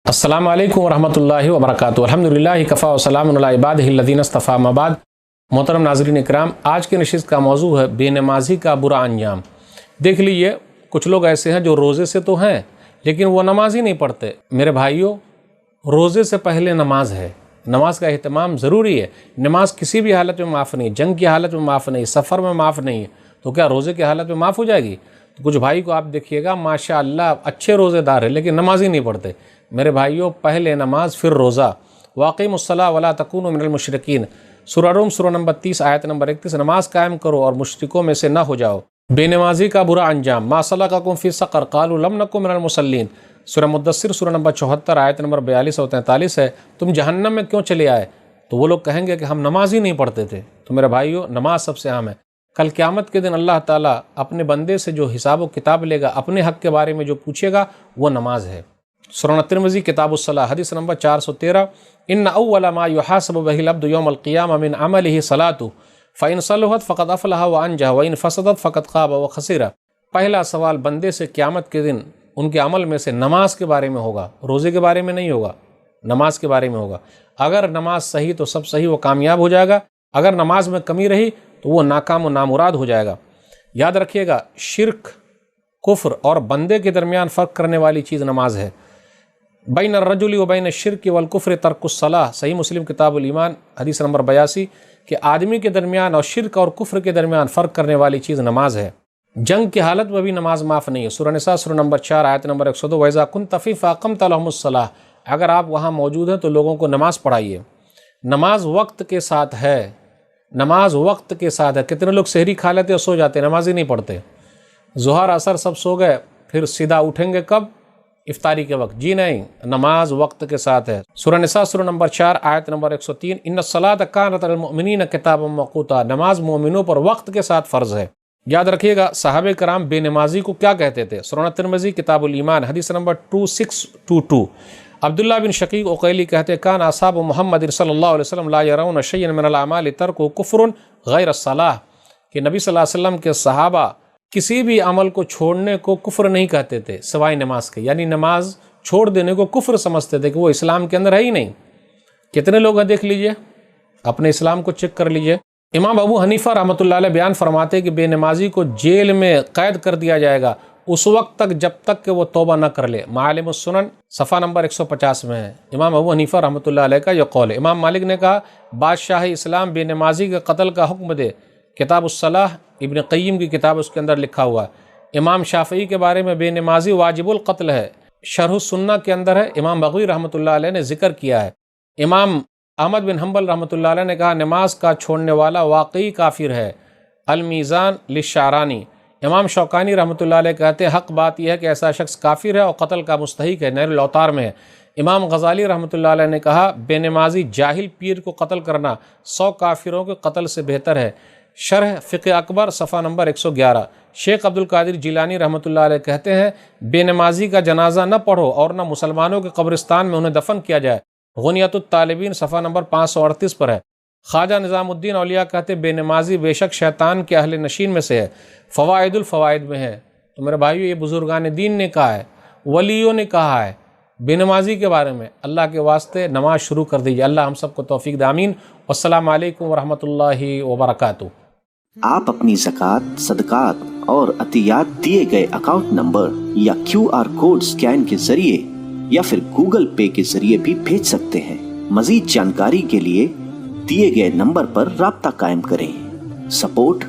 अस्सलामु अलैकुम वरहमतुल्लाहि वबरकातुहू। अल्हम्दुलिल्लाहि कफ़ा व सलामुन अला इबादिहि अल्लज़ीना इस्तफ़ा, अम्मा बाद। मोहतरम नाज़रीन इकराम, आज की नशिस्त का मौजू है बेनमाजी का बुरा अंजाम। देख लीजिए, कुछ लोग ऐसे हैं जो रोज़े से तो हैं लेकिन वो नमाज ही नहीं पढ़ते। मेरे भाइयों, रोज़े से पहले नमाज है, नमाज का एहतमाम ज़रूरी है। नमाज किसी भी हालत में माफ़ नहीं, जंग की हालत में माफ़ नहीं, सफ़र में माफ़ नहीं है, तो क्या रोज़े की हालत में माफ़ हो जाएगी? तो कुछ भाई को आप देखिएगा माशाअल्लाह अच्छे रोज़ेदार है लेकिन नमाज ही नहीं पढ़ते। मेरे भाइयों, पहले नमाज फिर रोज़ा। वाक़िमुस्सलाह वला तकूनु मिनल मुशरिकीन, सूरह रूम सूरह नंबर 30 आयत नंबर 31। नमाज कायम करो और मुशरिकों में से ना हो जाओ। बेनमाजी का बुरा अंजाम। मा सलकाकुम फ़ी सक़र क़ालू लम नकु मिनल मुसल्लीन, सूरह मुद्दस्सिर सूरह नंबर 74 आयत नंबर 42 और 43 है। तुम जहन्नम में क्यों चले आए? तो वो लोग कहेंगे कि हम नमाज ही नहीं पढ़ते थे। तो मेरे भाइयों, नमाज सबसे अहम है। कल क़यामत के दिन अल्लाह ताला अपने बंदे से जो हिसाब व किताब लेगा, अपने हक़ के बारे में जो पूछेगा, वो नमाज है। सुनन तिरमिज़ी किताबुस्सलाह हदीस नंबर 413, इन्ना अव्वला मा युहासबु बिहिल अब्दु यौमल क़ियामा मिन अमलिही सलातु फ़इन सलुहत फ़क़द अफ़लह व अंजह व इन फ़सदत फ़क़द ख़ाब व ख़सिरा। पहला सवाल बंदे से क़यामत के दिन उनके अमल में से नमाज के बारे में होगा, रोज़े के बारे में नहीं होगा, नमाज के बारे में होगा। अगर नमाज सही तो सब सही, वो कामयाब हो जाएगा। अगर नमाज में कमी रही तो वो नाकाम व नामुराद हो जाएगा। याद रखिएगा, शिर्क, कुफ्र और बंदे के दरमियान फ़र्क करने वाली चीज़ नमाज है। बैन अर्रजुली व बैन शिर्क वल कुफ्र तर्कुस सलाह, सही मुस्लिम किताबुल ईमान हदीस नंबर 82 कि आदमी के दरमियान और शिर्क और कुफ्र के दरमियान फ़र्क करने वाली चीज़ नमाज है। जंग की हालत में भी नमाज माफ़ नहीं है। सूरह निसा सूरह नंबर 4 आयत नंबर 102, वैज़ा कुन्त फ़ी फ़अक़मत लहुमुस सलाह, अगर आप वहाँ मौजूद हैं तो लोगों को नमाज़ पढ़ाइए। नमाज वक्त के साथ है, नमाज वक्त के साथ है। कितने लोग सहरी खा लेते और सो जाते, नमाज ही नहीं पढ़ते। ज़ोहर असर सब सो गए, फिर सीधा उठेंगे कब? इफ्तारी के वक्त। जी नहीं, नमाज वक्त के साथ है। सूरह निसा सूरह नंबर 4 आयत नंबर 103, इन्नस्सलात कानत अलल मुअमिनीन किताबम मौक़ूता, नमाज मोमिनों पर वक्त के साथ फ़र्ज़ है। याद रखिएगा, सहाबे कराम बेनमाजी को क्या कहते थे। सूरह तिरमिज़ी किताबुल ईमान हदीस नंबर 2622, अब्दुल्लाह बिन शकीक उक़ैली कहते कान असहाब मुहम्मद सल्लल्लाहु अलैहि वसल्लम ला यरौन शय्यन मिनल अमाल तर्कु कुफ्रुन गैर सलाह, कि नबी सल्लल्लाहु अलैहि वसल्लम के सहाबा किसी भी अमल को छोड़ने को कुफ्र नहीं कहते थे सिवाय नमाज के। यानी नमाज छोड़ देने को कुफ्र समझते थे कि वो इस्लाम के अंदर है ही नहीं। कितने लोग हैं देख लीजिए, अपने इस्लाम को चेक कर लीजिए। इमाम अबू हनीफा रहमतुल्लाह अलैह बयान फरमाते कि बेनमाजी को जेल में कैद कर दिया जाएगा उस वक्त तक जब तक कि वो तौबा न कर ले। मालिमुस सुनन सफ़ा नंबर 150 में है इमाम अबू हनीफा रहमतुल्लाह अलैह का यह कौल है। इमाम मालिक ने कहा बादशाह इस्लाम बेनमाजी के कत्ल का हुक्म दे, किताबुस्सलाह इब्न क़य्यिम की किताब उसके अंदर लिखा हुआ है। इमाम शाफ़ई के बारे में बेनमाजी वाजिबुल क़त्ल है, शरह सुन्ना के अंदर है, इमाम बग़वी रहमतुल्लाह अलैह ने ज़िक्र किया है। इमाम अहमद बिन हम्बल रहमतुल्लाह अलैह ने कहा नमाज का छोड़ने वाला वाकई काफिर है। अल मीज़ान लिश्शारानी, इमाम शौकानी रहमतुल्लाह अलैह कहते हैं हक़ बात यह है कि ऐसा शख्स काफिर है और कत्ल का मुस्तहिक है, नैरुल औतार में है। इमाम गज़ाली रहमतुल्लाह अलैह ने कहा बेनमाजी जाहिल पीर को कत्ल करना 100 काफिरों के कत्ल से बेहतर है। शरह फ़िक़्ह अकबर सफ़ा नंबर 111, शेख अब्दुल कादिर जिलानी रहमतुल्लाह अलैह कहते हैं बेनमाजी का जनाजा न पढ़ो और न मुसलमानों के कब्रिस्तान में उन्हें दफन किया जाए। गुनियतुत तालिबीन सफ़ा नंबर 538 पर है। ख्वाजा निज़ामुद्दीन औलिया कहते बेनमाजी बेशक शैतान के अहले नशीन में से है, फ़वाइदुल फ़वाइद में है। तो मेरे भाइयों, ये बुज़ुर्गान दीन ने कहा है, वलियों ने कहा है बेनमाजी के बारे में। अल्लाह के वास्ते नमाज शुरू कर दीजिए। अल्लाह हम सबको तौफ़ीक दे, आमीन। अस्सलामु अलैकुम वरहमतुल्लाहि वबरकातुहू। आप अपनी ज़कात, सदक़ात और अतियात दिए गए अकाउंट नंबर या QR कोड स्कैन के जरिए या फिर गूगल पे के जरिए भी भेज सकते हैं। मज़ीद जानकारी के लिए दिए गए नंबर पर राब्ता कायम करें। सपोर्ट